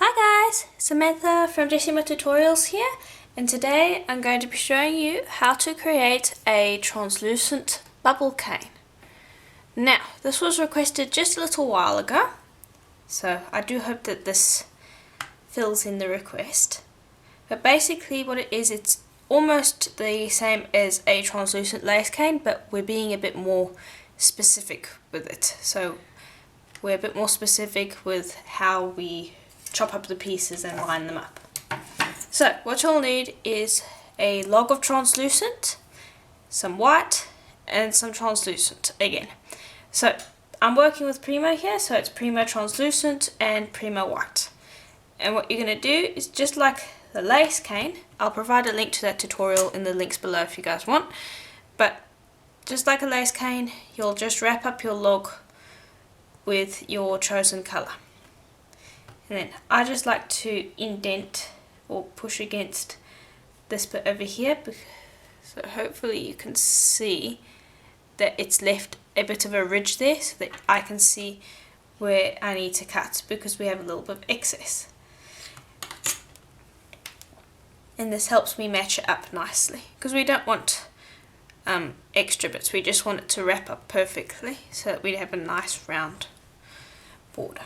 Hi guys, Samantha from Jessama Tutorials here, and today I'm going to be showing you how to create a translucent bubble cane. Now, this was requested just a little while ago, so I do hope that this fills in the request. But basically what it is, it's almost the same as a translucent lace cane, but we're being a bit more specific with it. So we're a bit more specific with how we chop up the pieces and line them up. So what you'll need is a log of translucent, some white, and some translucent again. So I'm working with Primo here, so it's Primo translucent and Primo white. And what you're going to do is, just like the lace cane, I'll provide a link to that tutorial in the links below if you guys want, but just like a lace cane, you'll just wrap up your log with your chosen colour. And then I just like to indent or push against this bit over here, so hopefully you can see that it's left a bit of a ridge there, so that I can see where I need to cut, because we have a little bit of excess. And this helps me match it up nicely, because we don't want extra bits, we just want it to wrap up perfectly so that we have a nice round border.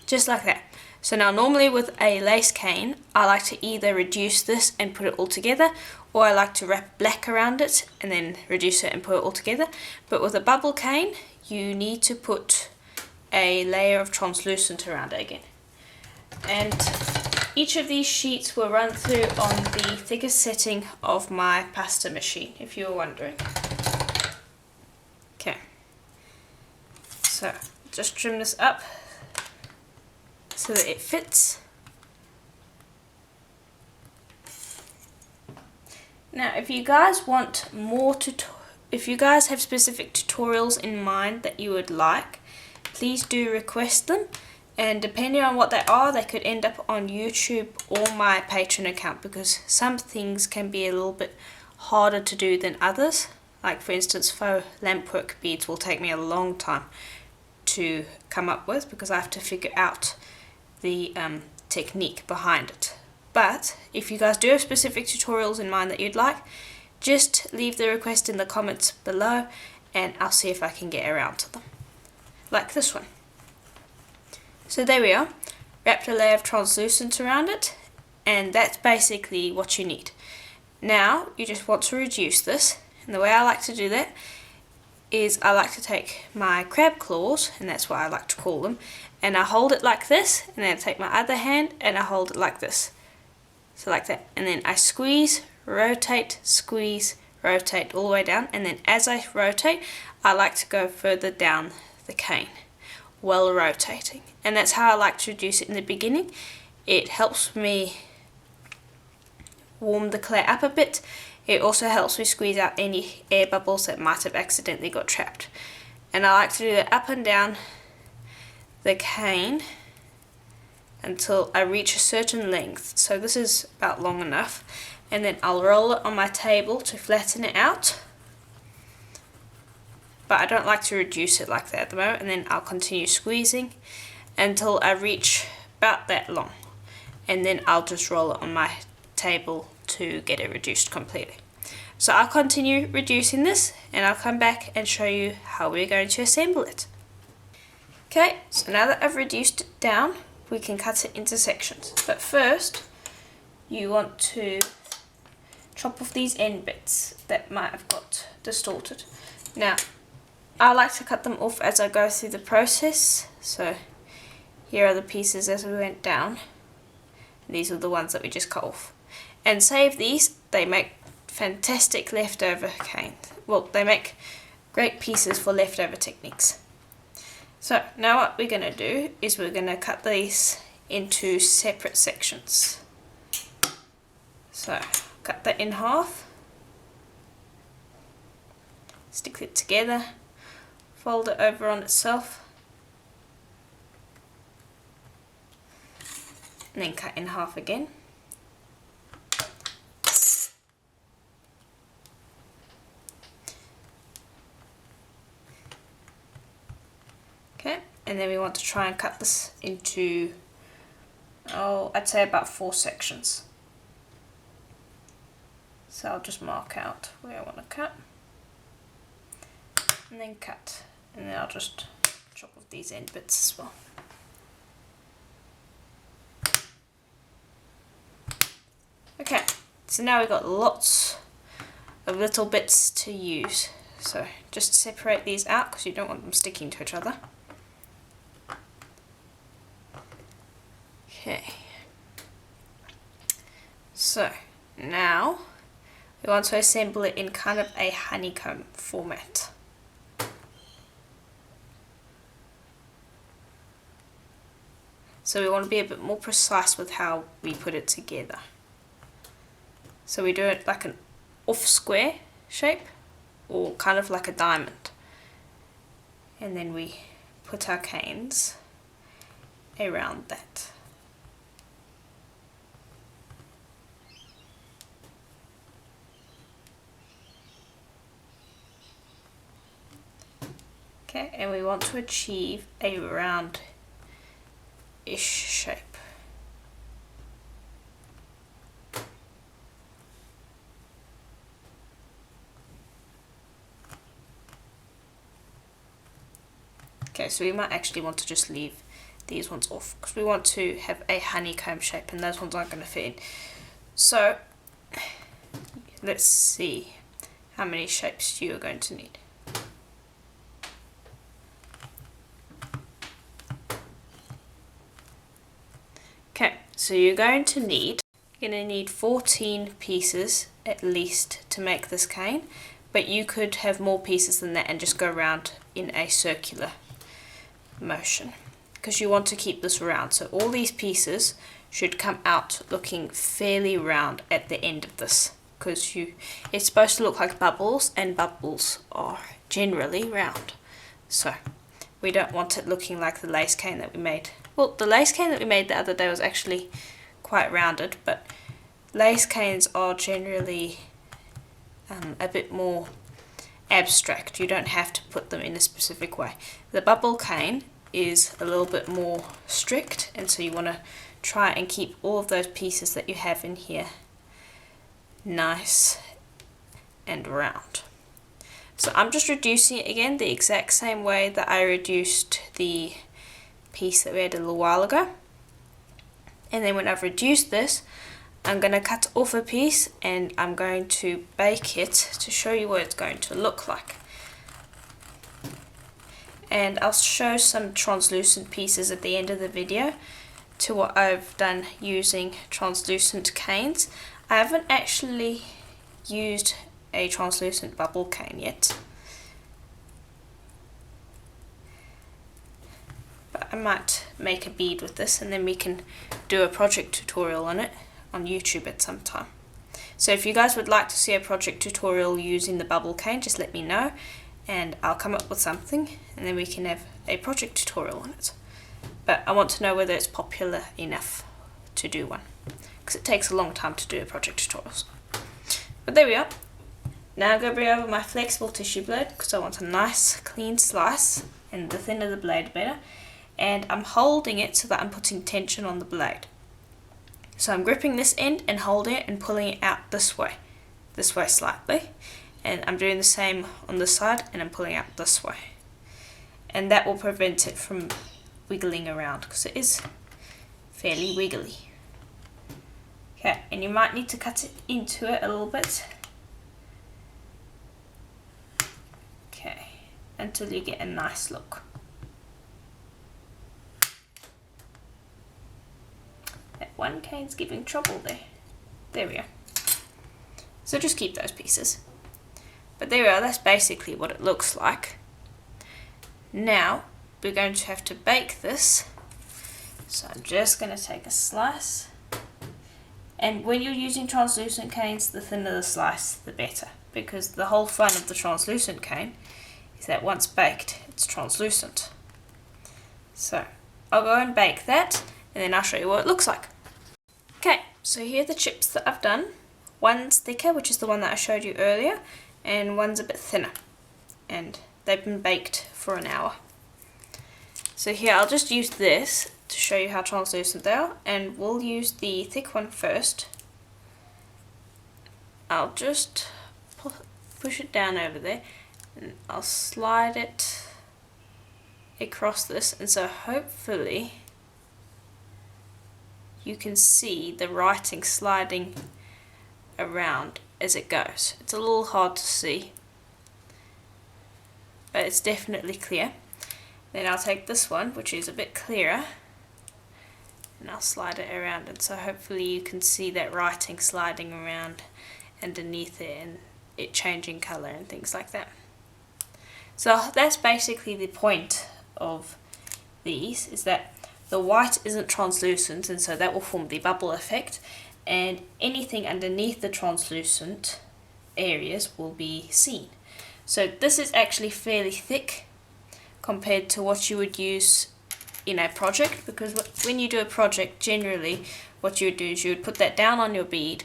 Just like that. So now normally with a lace cane, I like to either reduce this and put it all together, or I like to wrap black around it and then reduce it and put it all together. But with a bubble cane, you need to put a layer of translucent around it again. And each of these sheets will run through on the thickest setting of my pasta machine, if you were wondering. Okay. So just trim this up so that it fits. Now, if you guys want more if you guys have specific tutorials in mind that you would like, please do request them, and depending on what they are, they could end up on YouTube or my Patreon account, because some things can be a little bit harder to do than others. Like for instance, faux lampwork beads will take me a long time to come up with, because I have to figure out the technique behind it. But if you guys do have specific tutorials in mind that you'd like, just leave the request in the comments below and I'll see if I can get around to them. Like this one. So there we are, wrapped a layer of translucent around it, and that's basically what you need. Now you just want to reduce this, and the way I like to do that is I like to take my crab claws, and that's what I like to call them, and I hold it like this, and then I take my other hand and I hold it like this. So like that. And then I squeeze, rotate, squeeze, rotate all the way down, and then as I rotate, I like to go further down the cane while rotating. And that's how I like to reduce it in the beginning. It helps me warm the clay up a bit. It also helps me squeeze out any air bubbles that might have accidentally got trapped. And I like to do that up and down the cane until I reach a certain length. So this is about long enough. And then I'll roll it on my table to flatten it out. But I don't like to reduce it like that at the moment. And then I'll continue squeezing until I reach about that long. And then I'll just roll it on my table to get it reduced completely. So I'll continue reducing this, and I'll come back and show you how we're going to assemble it. Okay, so now that I've reduced it down, we can cut it into sections. But first, you want to chop off these end bits that might have got distorted. Now, I like to cut them off as I go through the process. So here are the pieces as we went down. These are the ones that we just cut off. And save these, they make fantastic leftover canes. Well, they make great pieces for leftover techniques. So now what we're going to do is we're going to cut these into separate sections. So cut that in half, stick it together, fold it over on itself, and then cut in half again. Okay, and then we want to try and cut this into, I'd say about 4 sections. So I'll just mark out where I want to cut, and then cut, and then I'll just chop off these end bits as well. Okay, so now we've got lots of little bits to use. So just separate these out because you don't want them sticking to each other. Okay, so now we want to assemble it in kind of a honeycomb format. So we want to be a bit more precise with how we put it together. So we do it like an off square shape, or kind of like a diamond. And then we put our canes around that. Okay, and we want to achieve a round-ish shape. Okay, so we might actually want to just leave these ones off because we want to have a honeycomb shape and those ones aren't going to fit in. So let's see how many shapes you are going to need. Okay, so you're going to need 14 pieces at least to make this cane, but you could have more pieces than that and just go around in a circular motion because you want to keep this round. So all these pieces should come out looking fairly round at the end of this because it's supposed to look like bubbles, and bubbles are generally round. So we don't want it looking like the lace cane that we made. Well, the lace cane that we made the other day was actually quite rounded, but lace canes are generally a bit more abstract. You don't have to put them in a specific way. The bubble cane is a little bit more strict, and so you want to try and keep all of those pieces that you have in here nice and round. So I'm just reducing it again the exact same way that I reduced the piece that we had a little while ago. And then when I've reduced this, I'm going to cut off a piece and I'm going to bake it to show you what it's going to look like. And I'll show some translucent pieces at the end of the video to what I've done using translucent canes. I haven't actually used a translucent bubble cane yet, but I might make a bead with this and then we can do a project tutorial on it on YouTube at some time. So if you guys would like to see a project tutorial using the bubble cane, just let me know and I'll come up with something and then we can have a project tutorial on it. But I want to know whether it's popular enough to do one, because it takes a long time to do a project tutorials. But there we are. Now I'm going to bring over my flexible tissue blade because I want a nice clean slice, and the thinner the blade the better. And I'm holding it so that I'm putting tension on the blade. So I'm gripping this end and holding it and pulling it out this way slightly. And I'm doing the same on this side and I'm pulling out this way. And that will prevent it from wiggling around because it is fairly wiggly. Okay, and you might need to cut it into it a little bit. Okay, until you get a nice look. That one cane's giving trouble there. There we are. So just keep those pieces. But there we are, that's basically what it looks like. Now we're going to have to bake this. So I'm just going to take a slice. And when you're using translucent canes, the thinner the slice, the better. Because the whole fun of the translucent cane is that once baked, it's translucent. So I'll go and bake that, and then I'll show you what it looks like. Okay, so here are the chips that I've done. One's thicker, which is the one that I showed you earlier, and one's a bit thinner. And they've been baked for an hour. So here I'll just use this to show you how translucent they are, and we'll use the thick one first. I'll just push it down over there and I'll slide it across this, and so hopefully you can see the writing sliding around as it goes. It's a little hard to see, but it's definitely clear. Then I'll take this one, which is a bit clearer, and I'll slide it around, and so hopefully you can see that writing sliding around underneath it and it changing colour and things like that. So that's basically the point of these, is that the white isn't translucent, and so that will form the bubble effect, and anything underneath the translucent areas will be seen. So this is actually fairly thick compared to what you would use in a project, because when you do a project, generally what you would do is you would put that down on your bead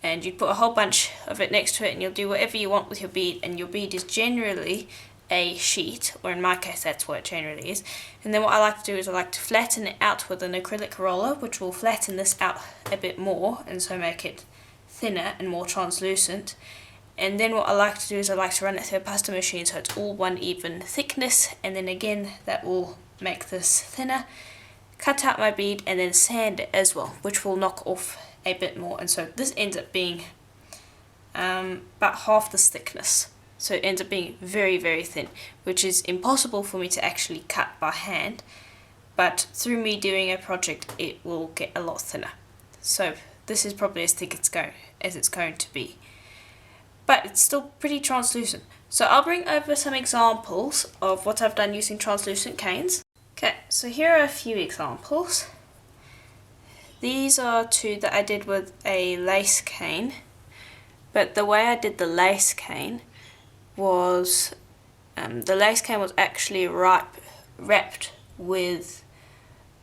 and you'd put a whole bunch of it next to it, and you'll do whatever you want with your bead, and your bead is generally a sheet, or in my case that's what it generally is. And then what I like to do is I like to flatten it out with an acrylic roller, which will flatten this out a bit more and so make it thinner and more translucent. And then what I like to do is I like to run it through a pasta machine so it's all one even thickness, and then again that will make this thinner. Cut out my bead and then sand it as well, which will knock off a bit more, and so this ends up being about half this thickness. So it ends up being very, very thin, which is impossible for me to actually cut by hand, but through me doing a project it will get a lot thinner. So this is probably as thick as it's going to be, but it's still pretty translucent. So I'll bring over some examples of what I've done using translucent canes. Okay, so here are a few examples. These are two that I did with a lace cane, but the way I did the lace cane was the lace cane was actually wrapped with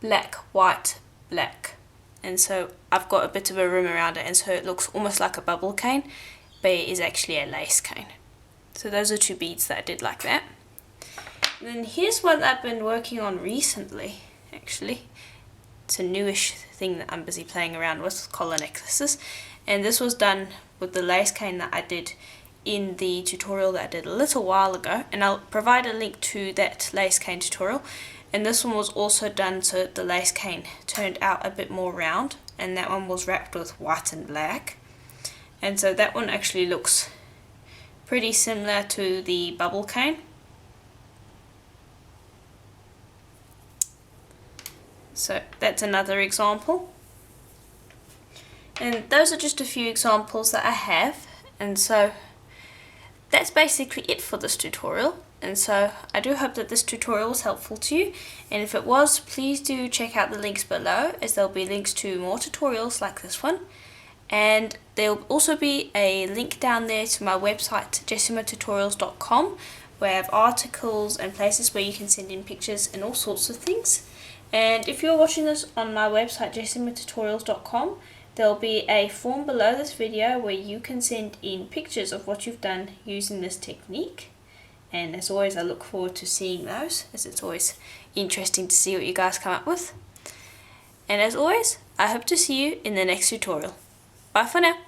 black, white, black, and so I've got a bit of a rim around it, and so it looks almost like a bubble cane, but it is actually a lace cane. So those are two beads that I did like that. And then here's one I've been working on recently, actually. It's a newish thing that I'm busy playing around with, collar necklaces, and this was done with the lace cane that I did in the tutorial that I did a little while ago, and I'll provide a link to that lace cane tutorial. And this one was also done so the lace cane turned out a bit more round, and that one was wrapped with white and black, and so that one actually looks pretty similar to the bubble cane. So that's another example, and those are just a few examples that I have, and so that's basically it for this tutorial. And so I do hope that this tutorial was helpful to you, and if it was, please do check out the links below, as there'll be links to more tutorials like this one, and there'll also be a link down there to my website jessamatutorials.com, where I have articles and places where you can send in pictures and all sorts of things. And if you're watching this on my website jessamatutorials.com, there'll be a form below this video where you can send in pictures of what you've done using this technique. And as always, I look forward to seeing those, as it's always interesting to see what you guys come up with. And as always, I hope to see you in the next tutorial. Bye for now.